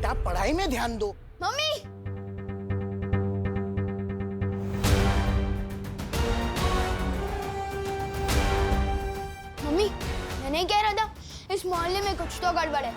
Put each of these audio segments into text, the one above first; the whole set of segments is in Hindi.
बेटा पढ़ाई में ध्यान दो। मम्मी, मम्मी, मैं नहीं कह रहा था इस मोहल्ले में कुछ तो गड़बड़ है।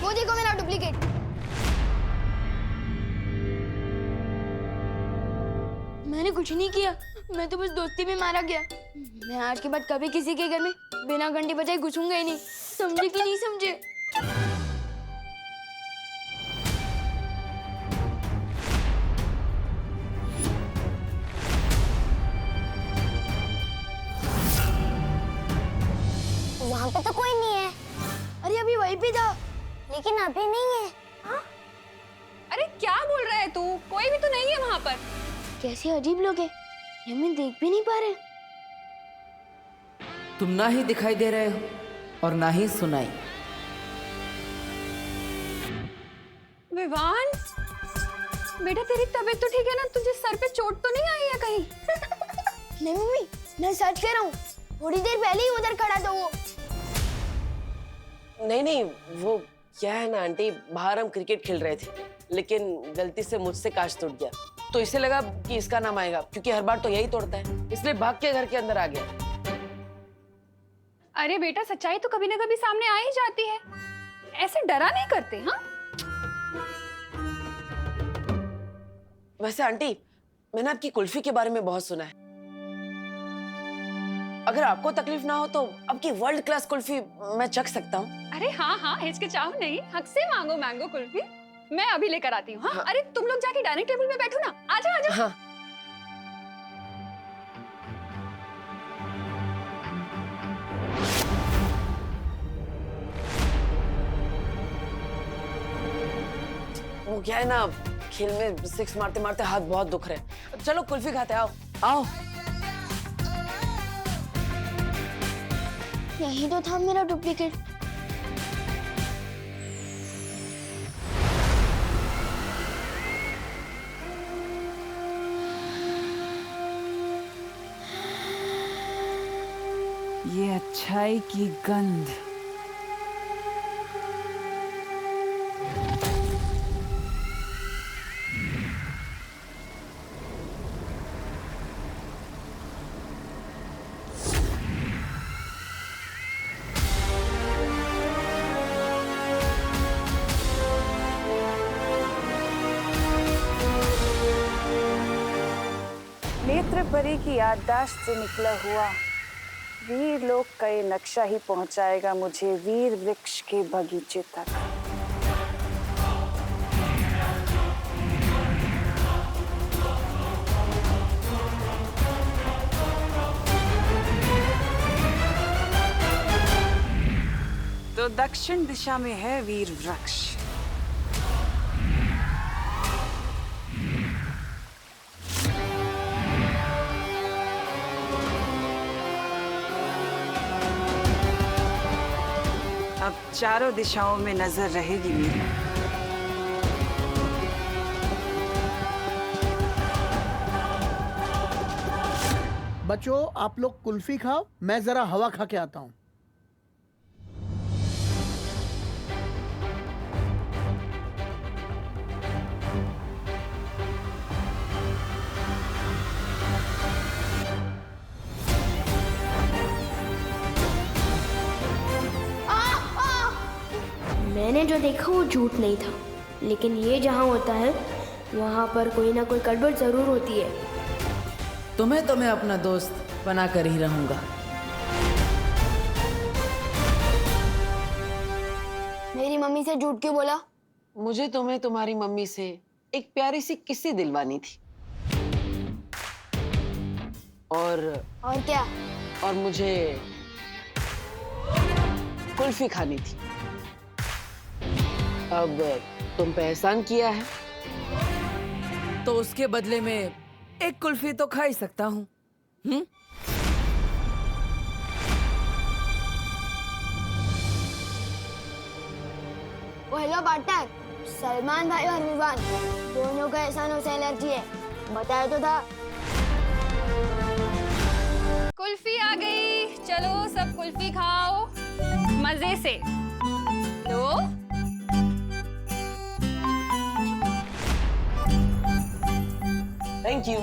वो देखो मेरा डुप्लीकेट। मैंने कुछ नहीं किया, मैं तो बस दोस्ती में मारा गया। मैं आज के बाद कभी किसी के घर में बिना घंटी बजाए घुसूंगा ही नहीं। समझे कि नहीं समझे? वहाँ पे तो कोई नहीं है। अरे अभी वहीं पे था। लेकिन अभी नहीं है। हाँ? अरे क्या बोल रहा है तू? कोई भी तो नहीं है वहाँ पर। कैसे अजीब लोग हैं, ये हमें देख भी नहीं पा रहे। तुम ना ही दिखाई दे रहे हो और ना ही सुनाई। विवान, बेटा तेरी तबीयत तो ठीक है ना? तुझे सर पे चोट तो नहीं आई है कहीं? नहीं मम्मी, मैं सच कह रहा हूँ, थोड़ी देर पहले ही उधर खड़ा था वो। नहीं, वो क्या है ना आंटी, बाहर हम क्रिकेट खेल रहे थे, लेकिन गलती से मुझसे कांच टूट गया, तो इसे लगा कि इसका नाम आएगा, क्योंकि हर बार तो यही तोड़ता है, इसलिए भाग के घर के अंदर आ गया। अरे बेटा, सच्चाई तो कभी ना कभी सामने आ ही जाती है। ऐसे डरा नहीं करते। हाँ, वैसे आंटी, मैंने आपकी कुल्फी के बारे में बहुत सुना है। अगर आपको तकलीफ ना हो तो आपकी वर्ल्ड क्लास कुल्फी मैं चख सकता हूँ। अरे हाँ, हिचकिचाओ नहीं, हक से मांगो मैंगो कुल्फी। मैं अभी लेकर आती हूँ। हाँ? अरे तुम लोग जाके डाइनिंग टेबल में बैठो ना। आजा। हाँ। वो क्या है ना, खेल में सिक्स मारते मारते हाथ बहुत दुख रहे। चलो कुल्फी खाते, आओ। यही तो था मेरा डुप्लीकेट। ये अच्छाई की गंध। नेत्र परी की याददाश्त से निकला हुआ वीर लोक का ये नक्शा ही पहुंचाएगा मुझे वीर वृक्ष के बगीचे तक। तो दक्षिण दिशा में है वीर वृक्ष। अब चारों दिशाओं में नजर रहेगी मेरी। बच्चों, आप लोग कुल्फी खाओ, मैं जरा हवा खा के आता हूँ। मैंने जो देखा वो झूठ नहीं था, लेकिन ये जहाँ होता है वहाँ पर कोई ना कोई गड़बड़ जरूर होती है। तुम्हें तो मैं अपना दोस्त बना कर ही रहूंगा। मेरी मम्मी से झूठ क्यों बोला? मुझे तुम्हें तुम्हारी मम्मी से एक प्यारी सी किस्सी दिलवानी थी। और क्या? और मुझे कुल्फी खानी थी। अब तुम पे एहसान किया है तो उसके बदले में एक कुल्फी तो खा ही सकता हूँ। हेलो पार्टनर, सलमान भाई और विवान दोनों का एहसानों से एलर्जी है, बताया तो था। कुल्फी आ गई, चलो सब कुल्फी खाओ मजे से। लो थैंक यू।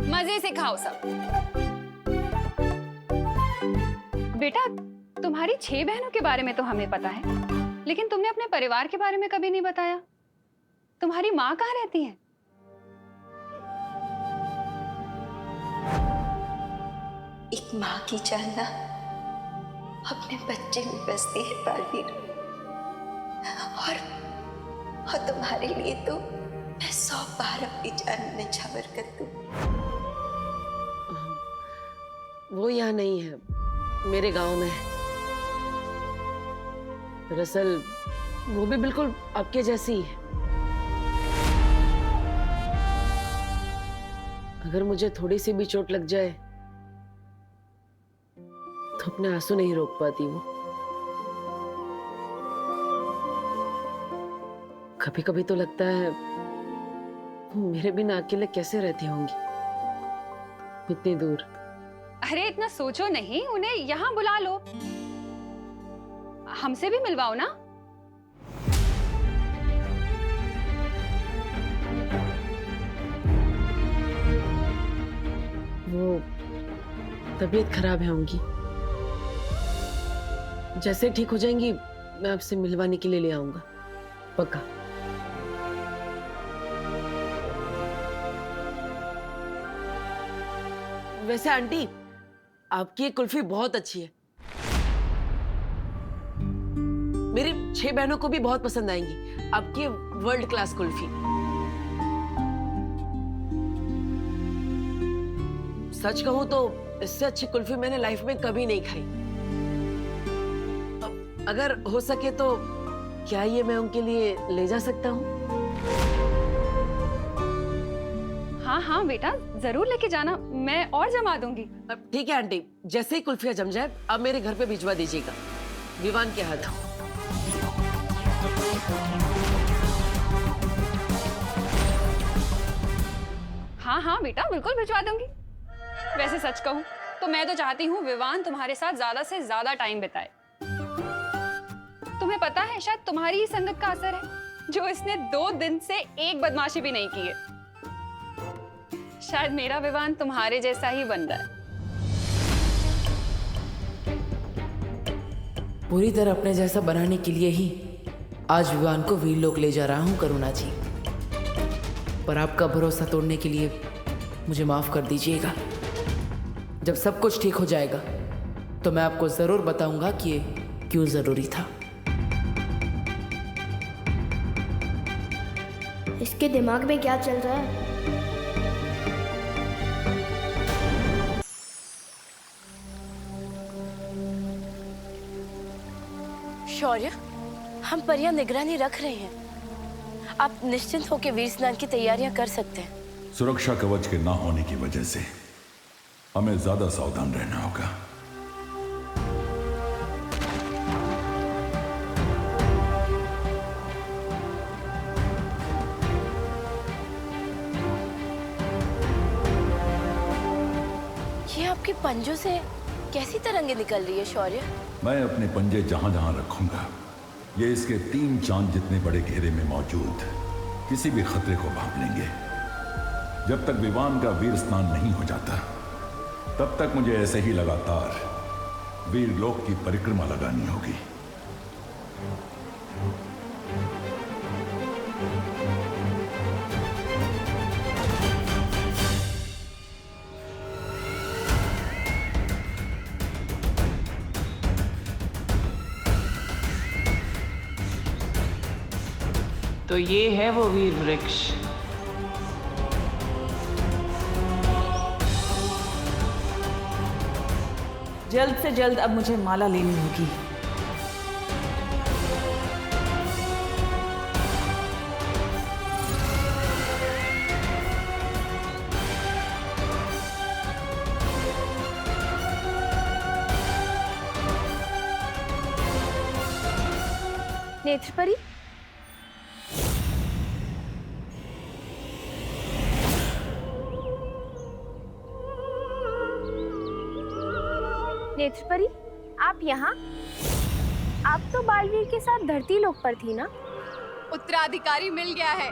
मजे से खाओ सब। बेटा, तुम्हारी 6 बहनों के बारे में तो हमें पता है, लेकिन तुमने अपने परिवार के बारे में कभी नहीं बताया। तुम्हारी माँ कहाँ रहती है? एक माँ की चाहना अपने बच्चे में बसती है बालवीर, और तुम्हारे लिए तो मैं 100 बार अपनी जान निछावर कर दूं। वो यहाँ नहीं है, मेरे गांव में है। दरअसल वो भी बिल्कुल आपके जैसी ही है। अगर मुझे थोड़ी सी भी चोट लग जाए तो अपने आंसू नहीं रोक पाती वो। कभी कभी तो लगता है वो मेरे बिना अकेले कैसे रहती होंगी इतनी दूर। अरे इतना सोचो नहीं, उन्हें यहाँ बुला लो, हमसे भी मिलवाओ ना। वो तबीयत खराब है उनकी, जैसे ठीक हो जाएंगी मैं आपसे मिलवाने के लिए ले आऊंगा, पक्का। वैसे आंटी, आपकी ये कुल्फी बहुत अच्छी है, मेरी 6 बहनों को भी बहुत पसंद आएंगी आपकी वर्ल्ड क्लास कुल्फी। सच कहूं तो इससे अच्छी कुल्फी मैंने लाइफ में कभी नहीं खाई। अगर हो सके तो क्या ये मैं उनके लिए ले जा सकता हूँ? हाँ हाँ बेटा, जरूर लेके जाना, मैं और जमा दूंगी। ठीक है आंटी, जैसे ही कुल्फियाँ जम जाए अब मेरे घर पे भिजवा दीजिएगा, विवान के हाथ। हाँ हाँ बेटा, बिल्कुल भिजवा दूंगी। वैसे सच कहूं तो मैं तो चाहती हूँ विवान तुम्हारे साथ ज्यादा से ज्यादा टाइम बिताए। तुम्हें पता है, शायद तुम्हारी ही संगत का असर है जो इसने 2 दिन से एक बदमाशी भी नहीं की है। शायद मेरा विवान तुम्हारे जैसा ही बन रहा है। पूरी तरह अपने जैसा बनाने के लिए ही आज विवान को वीरलोक ले जा रहा हूं करुणा जी, पर आपका भरोसा तोड़ने के लिए मुझे माफ कर दीजिएगा। जब सब कुछ ठीक हो जाएगा तो मैं आपको जरूर बताऊंगा कि ये क्यों जरूरी था। इसके दिमाग में क्या चल रहा है? शौर्य, हम पर यहाँ निगरानी रख रहे हैं। आप निश्चिंत होकर वीर स्नान की तैयारियां कर सकते हैं। सुरक्षा कवच के ना होने की वजह से हमें ज्यादा सावधान रहना होगा। ये आपके पंजों से कैसी तरंगे निकल रही है शौर्य? मैं अपने पंजे जहां जहां रखूंगा ये इसके 3 चांद जितने बड़े घेरे में मौजूद किसी भी खतरे को भांप लेंगे। जब तक विवान का वीर स्नान नहीं हो जाता तब तक मुझे ऐसे ही लगातार वीरलोक की परिक्रमा लगानी होगी। तो ये है वो वीर वृक्ष। जल्द से जल्द अब मुझे माला लेनी होगी। नेत्रपरी, नेत्रपरी, आप यहाँ? आप तो बालवीर के साथ धरती लोक पर थी ना? उत्तराधिकारी मिल गया है,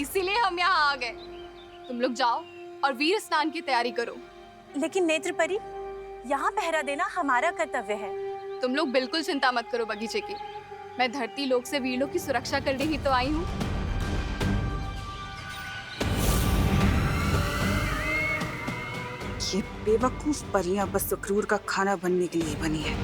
इसीलिए हम यहाँ आ गए। तुम लोग जाओ और वीर स्नान की तैयारी करो। लेकिन नेत्र परी, यहाँ पहरा देना हमारा कर्तव्य है। तुम लोग बिल्कुल चिंता मत करो बगीचे की, मैं धरती लोक से वीर लोक की सुरक्षा करने ही तो आई हूँ। ये बेवकूफ परियां बस सुक्रूर का खाना बनने के लिए बनी है।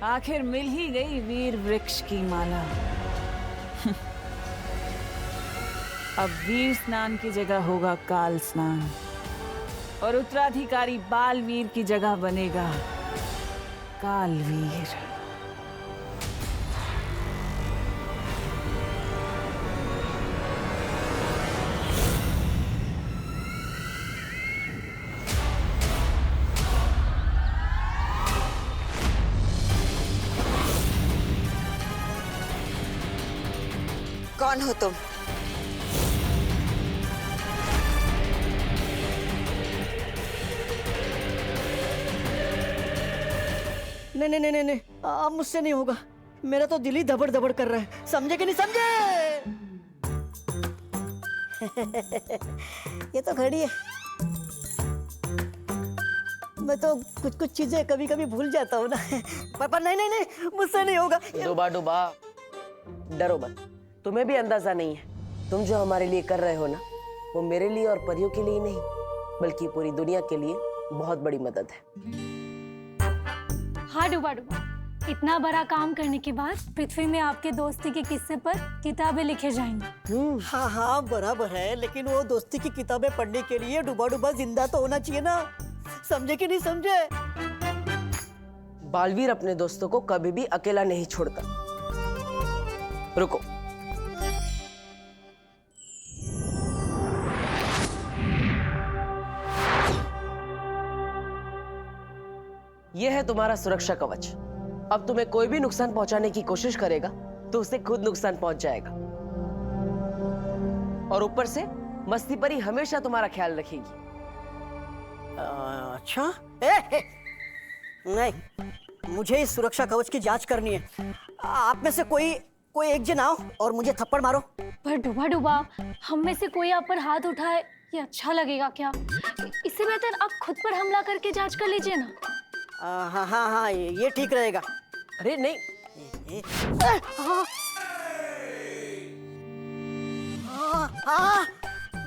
आखिर मिल ही गई वीर वृक्ष की माला। अब वीर स्नान की जगह होगा काल स्नान और उत्तराधिकारी बालवीर की जगह बनेगा कालवीर। कौन हो तुम? नहीं, अब मुझसे नहीं होगा। मेरा तो दिल ही धबड़ धबड़ कर रहा है। समझे कि नहीं समझे? ये तो घड़ी है। मैं तो कुछ चीजें कभी कभी भूल जाता हूँ ना। पर नहीं, मुझसे नहीं होगा। डूबा डूबा, डरो मत, तुम्हें भी अंदाजा नहीं है। तुम जो हमारे लिए कर रहे हो ना, वो मेरे लिए और परियों के लिए नहीं, बल्कि पूरी दुनिया के लिए बहुत बड़ी मदद है। हाँ डूबा डूबा, इतना बड़ा काम करने के बाद पृथ्वी में आपके दोस्ती के किस्से पर किताबें लिखे जाएंगी। हाँ बराबर है, लेकिन वो दोस्ती की किताबें पढ़ने के लिए डूबा डूबा जिंदा तो होना चाहिए ना। समझे कि नहीं समझे? बालवीर अपने दोस्तों को कभी भी अकेला नहीं छोड़ता। रुको, यह है तुम्हारा सुरक्षा कवच। अब तुम्हें कोई भी नुकसान पहुंचाने की कोशिश करेगा तो उसे खुद नुकसान पहुंच जाएगा। और ऊपर से मस्ती परी हमेशा तुम्हारा ख्याल रखेगी। अच्छा? नहीं, मुझे इस सुरक्षा कवच की जांच करनी है। आप में से कोई एक जन आओ और मुझे थप्पड़ मारो। पर डूबा डूबा, हम में से कोई आप पर हाथ उठाए, ये अच्छा लगेगा क्या? इससे बेहतर आप खुद पर हमला करके जांच कर लीजिए ना। हाँ, ये ठीक रहेगा। अरे नहीं,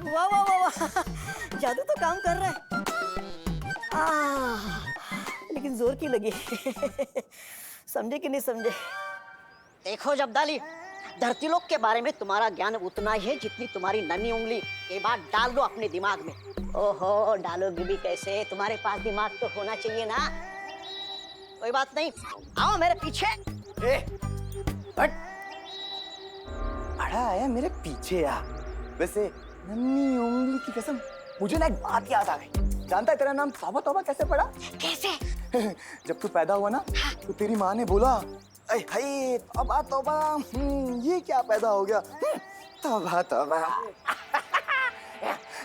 वाह, जादू तो काम कर रहा है। लेकिन जोर की लगी। समझे कि नहीं समझे? देखो जब्दाली, धरती लोक के बारे में तुम्हारा ज्ञान उतना ही है जितनी तुम्हारी नन्ही उंगली। ये बात डाल दो अपने दिमाग में। ओहो, डालोगी भी कैसे? तुम्हारे पास दिमाग तो होना चाहिए ना। कोई बात नहीं, आओ मेरे पीछे। हट। बड़ा आया मेरे पीछे यार। वैसे नन्ही उंगली की कसम, मुझे ना एक बात याद आ गई। जानता है तेरा नाम तौबा तौबा कैसे पड़ा? कैसे? जब तू पैदा हुआ ना, तो तेरी माँ ने बोला, अरे हाय तौबा तौबा, ये क्या पैदा हो गया? तौबा तौबा।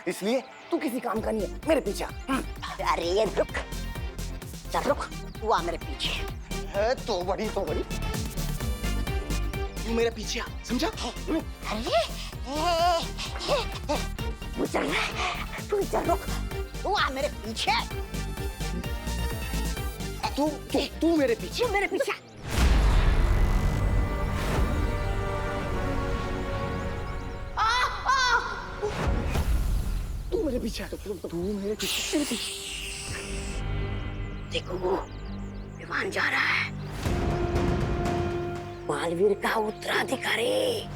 इसलिए तू किसी काम का नहीं है, मेरे पीछे। अरे ये रुक, चल रुक, तू आ मेरे पीछे। है तो बड़ी। तू मेरे पीछे आ, समझा? अरे तू चल रुक, तू आ मेरे पीछे। तू मेरे पीछे। मेरे पीछे। तू मेरे पीछे। देखो वो विमान जा रहा है, बालवीर का उत्तराधिकारी।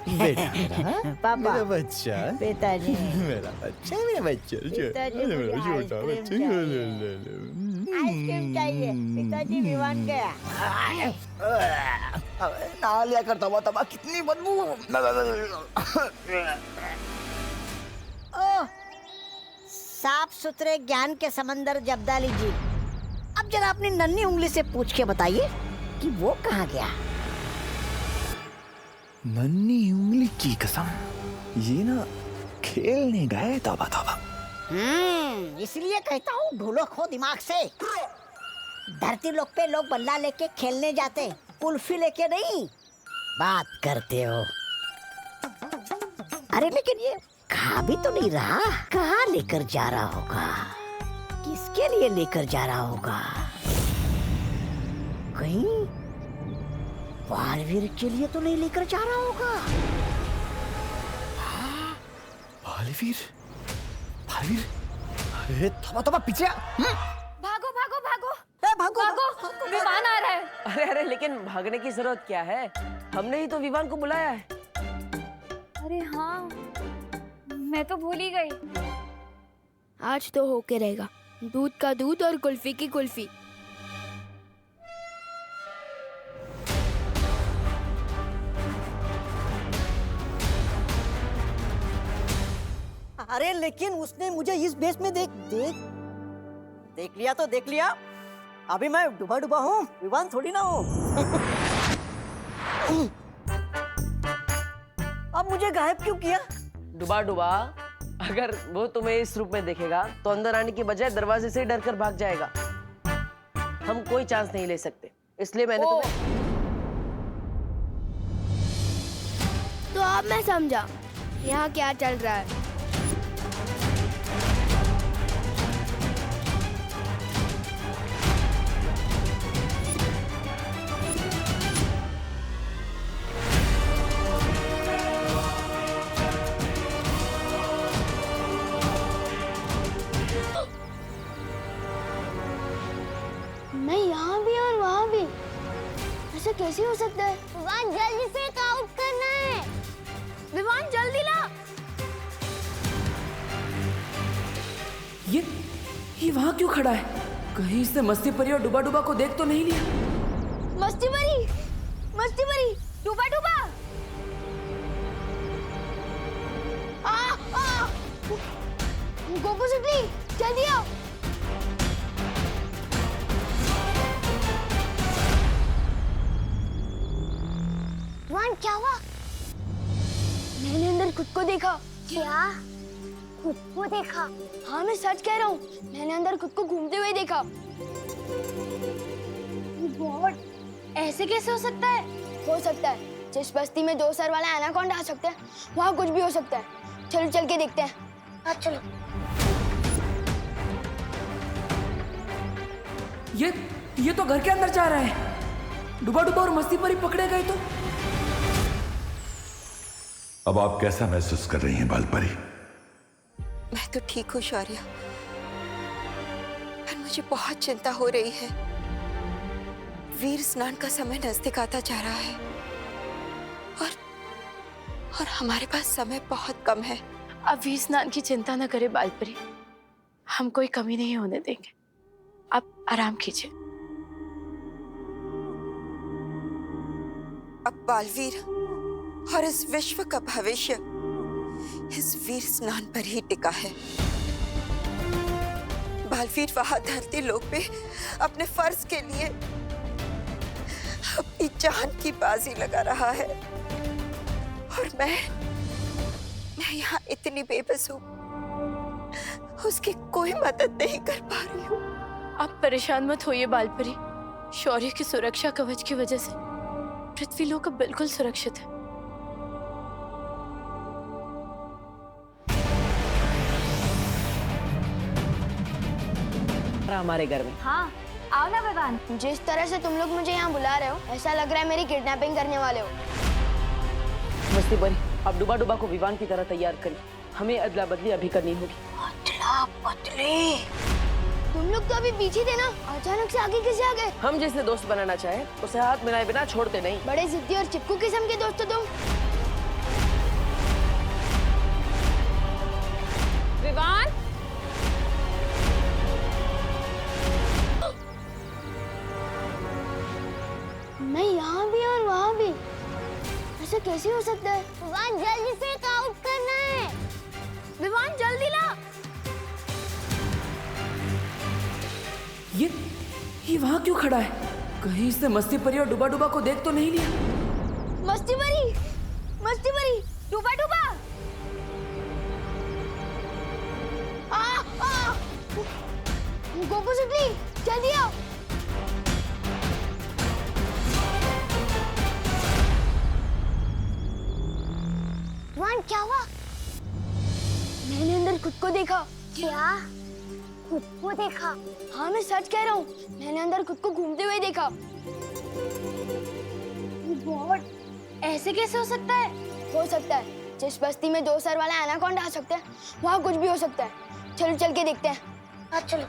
बेटा, पापा, मेरा बच्चा, पिताजी, मेरा बच्चा, पिताजी मुझे आइसक्रीम चाहिए। पिताजी विमान गया। नहा लिया कर तबा तबा, कितनी बदबू। ओह, साफ सुथरे ज्ञान के समंदर जब्दाली जी, अब जरा अपनी नन्ही उंगली से पूछ के बताइए कि वो कहाँ गया। नन्ही उंगली की कसम, ये ना खेलने गए तबा तबा। इसलिए कहता हूँ ढोलो खो दिमाग से। धरती लोक पे लोग बल्ला लेके खेलने जाते, कुल्फी लेके नहीं। बात करते हो। अरे लेकिन ये खा भी तो नहीं रहा, कहाँ लेकर जा रहा होगा, किसके लिए लेकर जा रहा होगा? कहीं बालवीर के लिए तो नहीं लेकर जा रहा होगा? बालवीर, बालवीर, अरे तबा तबा पीछे आ। भागो भागो भागो भागो भागो, विवान आ रहा है। अरे अरे, लेकिन भागने की जरूरत क्या है? हमने ही तो विवान को बुलाया है। अरे हाँ, मैं तो भूल ही गई। आज तो होके रहेगा, दूध का दूध और कुल्फी की कुल्फी। अरे लेकिन उसने मुझे इस बेस में देख लिया तो देख लिया। अभी मैं डूबा डूबा हूँ, विवान थोड़ी ना हूँ। अब मुझे गायब क्यों किया? डुबा डुबा, अगर वो तुम्हें इस रूप में देखेगा तो अंदर आने की बजाय दरवाजे से ही डर कर भाग जाएगा। हम कोई चांस नहीं ले सकते, इसलिए मैंने तुम्हें। तो अब मैं समझा यहाँ क्या चल रहा है। मैं यहाँ भी और वहाँ भी, ऐसा कैसे हो सकता है? विवान जल्दी से आउट करना है। विवान जल्दी ला। ये वहाँ क्यों खड़ा है? कहीं इसने मस्ती परी और डुबा डुबा को देख तो नहीं लिया? मस्ती परी, डूबा डूबा। गोपू सिकली, जल्दी आओ। विवान क्या हुआ? मैंने अंदर खुद को देखा। क्या? खुद को देखा? हाँ मैं सच कह रहा हूँ, मैंने अंदर खुद को घूमते हुए देखा। गॉड, ऐसे कैसे हो सकता है? हो सकता है, जिस बस्ती में 2 सर वाला एनाकोंडा आ सकता है, वहाँ कुछ भी हो सकता है। चलो चल के देखते हैं। हाँ चलो। ये तो घर के अंदर जा रहा है। डुबा डुबा और मस्ती परी पकड़े गए तो। अब आप कैसा महसूस कर रही हैं बालपरी? मैं तो ठीक हूँ शौर्य, पर मुझे बहुत चिंता हो रही है। वीर स्नान का समय नजदीक आता जा रहा है और हमारे पास समय बहुत कम है। अब वीर स्नान की चिंता न करे बालपरी, हम कोई कमी नहीं होने देंगे। आप आराम कीजिए। अब बालवीर और इस विश्व का भविष्य इस वीर स्नान पर ही टिका है। बालवीर वहां धरती लोक पे अपने फर्ज के लिए अपनी जान की बाजी लगा रहा है और मैं यहाँ इतनी बेबस हूँ, उसकी कोई मदद नहीं कर पा रही हूँ। आप परेशान मत होइए बालपरी, शौर्य की सुरक्षा कवच की वजह से पृथ्वी लोक अब बिल्कुल सुरक्षित है। हमारे घर में। हाँ आओ ना विवान। जिस तरह से तुम लोग मुझे यहाँ बुला रहे हो, ऐसा लग रहा है मेरी किडनैपिंग करने वाले हो। मस्ती परी, आप डुबा डुबा को विवान की तरह तैयार करिए, हमें अदला बदली अभी करनी होगी। अदला बदली? तुम लोग तो अभी पीछे थे ना, अचानक से आगे कैसे आ गए? हम जिसने दोस्त बनाना चाहे उसे हाथ मिलाए बिना छोड़ते नहीं। बड़े जिद्दी और चिपकू किस्म के दोस्त हो तुम। विवान, मैं यहाँ भी और वहाँ ऐसे कैसे हो सकता है? विवान जल्दी से आउट करना है। विवान जल्दी ला। ये वहाँ क्यों खड़ा है? कहीं इसने मस्ती परी और डुबा डुबा को देख तो नहीं लिया? मस्ती परी, डूबा डूबा। गोकू सुटली, जल्दी आओ। विवान क्या हुआ? मैंने अंदर खुद को देखा। क्या? खुद को देखा? हाँ मैं सच कह रहा हूँ, मैंने अंदर खुद को घूमते हुए देखा। गॉड, ऐसे कैसे हो सकता है? हो सकता है, जिस बस्ती में 2 सर वाला एनाकोंडा आ सकता है, वहाँ कुछ भी हो सकता है। चलो चल के देखते हैं। हाँ चलो।